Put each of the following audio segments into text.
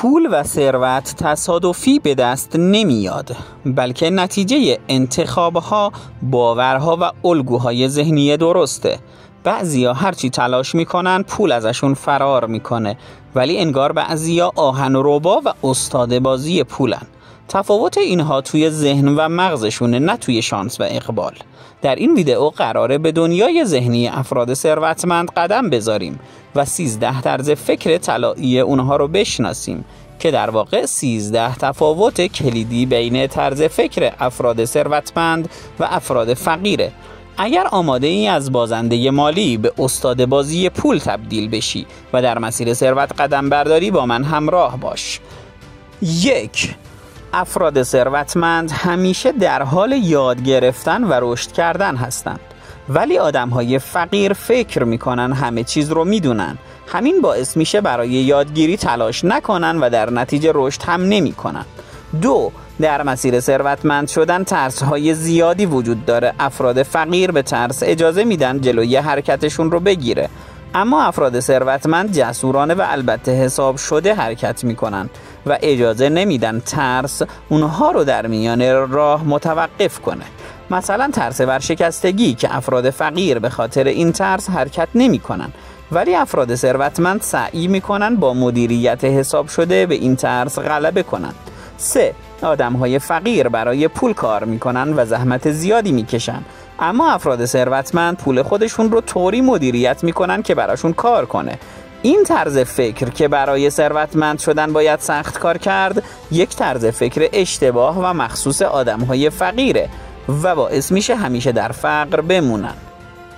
پول و ثروت تصادفی به دست نمیاد، بلکه نتیجه انتخابها، باورها و الگوهای ذهنی درسته. بعضیا هرچی تلاش میکنن پول ازشون فرار میکنه، ولی انگار بعضیا آهن و ربا و استاد بازی پولن. تفاوت اینها توی ذهن و مغزشونه، نه توی شانس و اقبال. در این ویدئو قراره به دنیای ذهنی افراد ثروتمند قدم بذاریم و 13 طرز فکر طلایی اونها رو بشناسیم که در واقع 13 تفاوت کلیدی بین طرز فکر افراد ثروتمند و افراد فقیره. اگر آماده ای از بازنده مالی به استاد بازی پول تبدیل بشی و در مسیر ثروت قدم برداری، با من همراه باش. 1. افراد ثروتمند همیشه در حال یاد گرفتن و رشد کردن هستند، ولی آدم‌های فقیر فکر می‌کنن همه چیز رو می‌دونن. همین باعث میشه برای یادگیری تلاش نکنن و در نتیجه رشد هم نمی‌کنن. 2. در مسیر ثروتمند شدن ترس‌های زیادی وجود داره. افراد فقیر به ترس اجازه میدن جلوی حرکتشون رو بگیره، اما افراد ثروتمند جسورانه و البته حساب شده حرکت میکنن و اجازه نمیدن ترس اونها رو در میان راه متوقف کنه. مثلا ترس ورشکستگی که افراد فقیر به خاطر این ترس حرکت نمیکنن، ولی افراد ثروتمند سعی میکنن با مدیریت حساب شده به این ترس غلبه کنن. 3. آدم‌های فقیر برای پول کار میکنن و زحمت زیادی میکشن، اما افراد ثروتمند پول خودشون رو طوری مدیریت میکنن که براشون کار کنه. این طرز فکر که برای ثروتمند شدن باید سخت کار کرد، یک طرز فکر اشتباه و مخصوص آدم‌های فقیره و باعث میشه همیشه در فقر بمونن.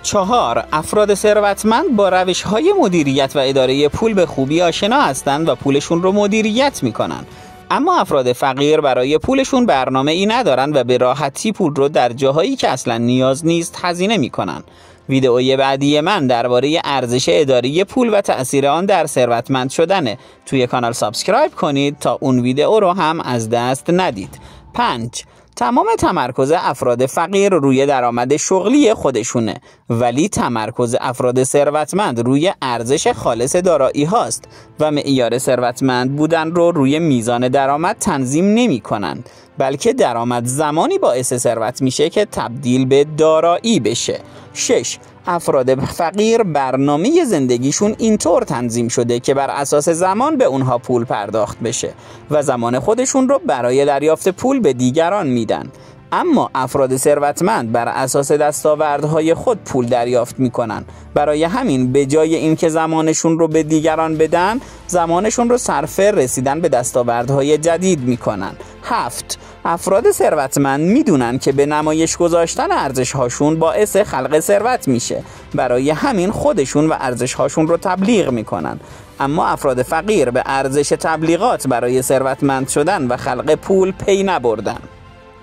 4. افراد ثروتمند با روش‌های مدیریت و اداره پول به خوبی آشنا هستند و پولشون رو مدیریت میکنن، اما افراد فقیر برای پولشون برنامه ای ندارن و به راحتی پول رو در جاهایی که اصلا نیاز نیست هزینه میکنن. ویدئوی بعدی من درباره ارزش اداری پول و تأثیر آن در ثروتمند شدنه. توی کانال سابسکرایب کنید تا اون ویدئو رو هم از دست ندید. 5. تمام تمرکز افراد فقیر روی درآمد شغلی خودشونه، ولی تمرکز افراد ثروتمند روی ارزش خالص دارایی هاست و معیار ثروتمند بودن رو روی میزان درآمد تنظیم نمی کنند، بلکه درآمد زمانی باعث ثروت میشه که تبدیل به دارایی بشه. 6. افراد فقیر برنامه زندگیشون اینطور تنظیم شده که بر اساس زمان به اونها پول پرداخت بشه و زمان خودشون رو برای دریافت پول به دیگران میدن، اما افراد ثروتمند بر اساس دستاوردهای خود پول دریافت میکنن. برای همین به جای اینکه زمانشون رو به دیگران بدن، زمانشون رو صرف رسیدن به دستاوردهای جدید میکنن. 7. افراد ثروتمند میدونن که به نمایش گذاشتن ارزش‌هاشون باعث خلق ثروت میشه، برای همین خودشون و ارزش‌هاشون رو تبلیغ میکنن، اما افراد فقیر به ارزش تبلیغات برای ثروتمند شدن و خلق پول پی نبردن.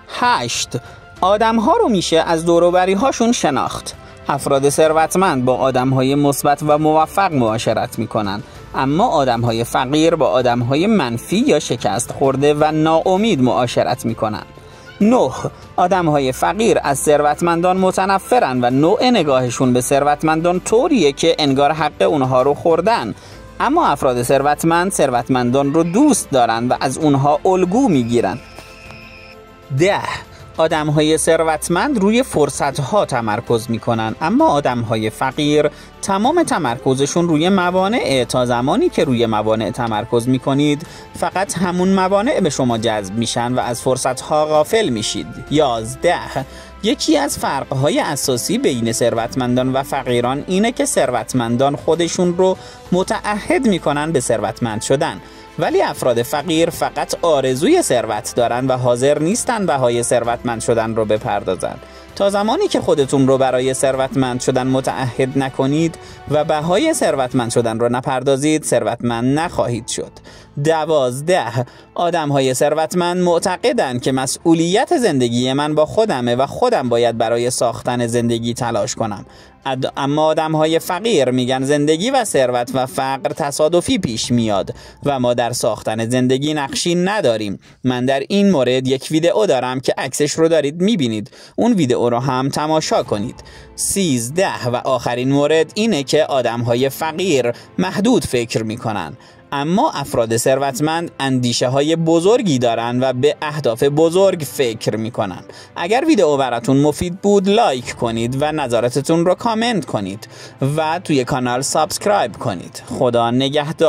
8. آدم‌ها رو میشه از دور و بری هاشون شناخت. افراد ثروتمند با آدم‌های مثبت و موفق معاشرت میکنن، اما آدم‌های فقیر با آدم‌های منفی یا شکست خورده و ناامید معاشرت میکنن. 9. آدم‌های فقیر از ثروتمندان متنفرن و نوع نگاهشون به ثروتمندان طوریه که انگار حق اونها رو خوردن، اما افراد ثروتمندان رو دوست دارن و از اونها الگو میگیرن. 10. آدم‌های ثروتمند روی فرصت‌ها تمرکز می‌کنن، اما آدم‌های فقیر تمام تمرکزشون روی موانع. تا زمانی که روی موانع تمرکز می‌کنید، فقط همون موانع به شما جذب میشن و از فرصت‌ها غافل میشید. 11. یکی از فرق‌های اساسی بین ثروتمندان و فقیران اینه که ثروتمندان خودشون رو متعهد می‌کنن به ثروتمند شدن، ولی افراد فقیر فقط آرزوی ثروت دارن و حاضر نیستن بهای ثروتمند شدن رو بپردازن. تا زمانی که خودتون رو برای ثروتمند شدن متعهد نکنید و بهای ثروتمند شدن رو نپردازید، ثروتمند نخواهید شد. 12. آدم‌های ثروتمند معتقدن که مسئولیت زندگی من با خودمه و خودم باید برای ساختن زندگی تلاش کنم، اما آدم‌های فقیر میگن زندگی و ثروت و فقر تصادفی پیش میاد و ما در ساختن زندگی نقشی نداریم. من در این مورد یک ویدئو دارم که عکسش رو دارید میبینید، اون ویدئو رو هم تماشا کنید. 13 و آخرین مورد اینه که آدم‌های فقیر محدود فکر میکنن، اما افراد ثروتمند اندیشه های بزرگی دارن و به اهداف بزرگ فکر میکنن. اگر ویدئو براتون مفید بود لایک کنید و نظراتتون رو کامنت کنید و توی کانال سابسکرایب کنید. خدا نگهدار.